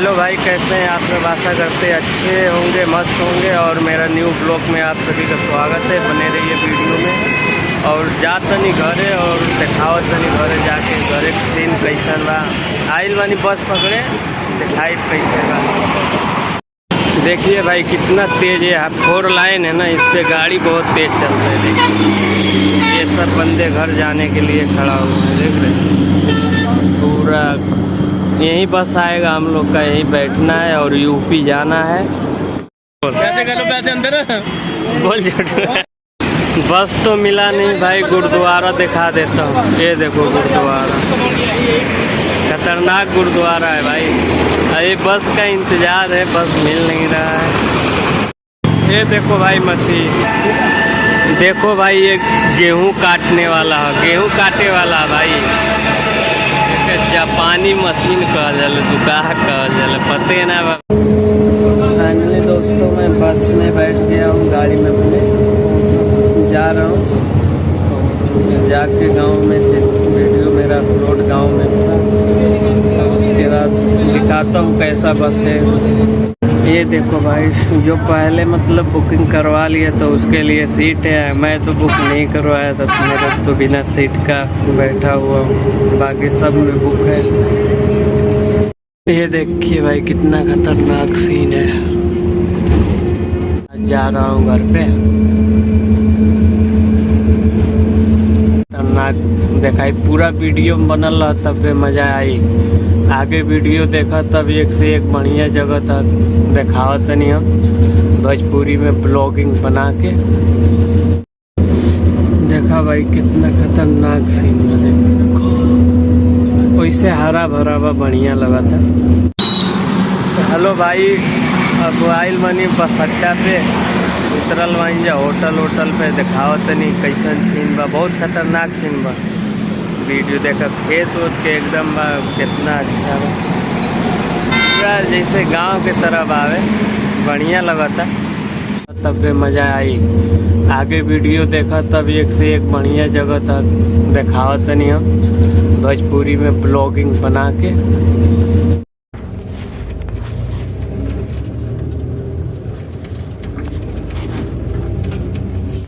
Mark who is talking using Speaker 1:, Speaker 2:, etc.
Speaker 1: Hello भाई, कैसे हैं आप सब? आशा करते अच्छे होंगे, मस्त होंगे। और मेरा न्यू ब्लॉग में आप सभी का स्वागत है। बने रहिए वीडियो में। और जा तनी घरे और दिखाओ तनी घरे जाके घरे सीन कैसन बा। आइल बानी बस पकड़े, दिखाई कैसे बा। देखिए भाई कितना तेज है। 4 लाइन है ना, इससे गाड़ी बहुत तेज चल रही है। देखिए ये सब बंदे घर जाने के लिए खड़ा हुआ है, देख रहे पूरा। यही बस आएगा, हम लोग का यहीं बैठना है और यूपी जाना है।
Speaker 2: पैसे कर लो, पैसे अंदर
Speaker 1: बोल बस तो मिला नहीं भाई। गुरुद्वारा दिखा देता हूँ, ये देखो गुरुद्वारा, खतरनाक गुरुद्वारा है भाई। अरे बस का इंतजार है, बस मिल नहीं रहा है। ये देखो भाई मशीन, देखो भाई ये गेहूं काटने वाला है, गेहूं काटे वाला भाई। जापानी मशीन कहल जाला, दुकान कहल जाला, पते ना। फाइनली दोस्तों मैं बस में बैठ गया हूँ, गाड़ी में अपने जा रहा हूँ। जाके गांव में से वीडियो मेरा अपलोड गांव में था, उसके बाद दिखाता हूँ कैसा बस है। ये देखो भाई, जो पहले मतलब बुकिंग करवा लिया तो उसके लिए सीट है। मैं तो बुक नहीं करवाया था, मेरा तो बिना सीट का बैठा हुआ हूँ, बाकी सब में बुक है। ये देखिए भाई कितना खतरनाक सीन है। जा रहा हूँ घर पे। खतरनाक दिखाई, पूरा वीडियो बनल रहा तब पे मजा आई। आगे वीडियो देखा तब एक से एक बढ़िया जगह तक दिखावत नहीं हम भोजपुरी में ब्लॉगिंग बना के। देखा भाई कितना खतरनाक सीन है, देखो वैसे हरा भरा हुआ बढ़िया लगा था। तो हेलो भाई, अब आइल मनी बस अड्डा पे उतरल वहीं जा होटल पे दिखावत नहीं कैसन सीन बा। बहुत खतरनाक सीन बा। वीडियो देखा खेत उत के एकदम बा, कितना अच्छा बा, पूरा जैसे गांव के तरफ आवे, बढ़िया लगा था। तब पे मजा आई। आगे वीडियो देखा तब एक से एक बढ़िया जगह तक दिखावत नहीं हम भोजपुरी में ब्लॉगिंग बना के।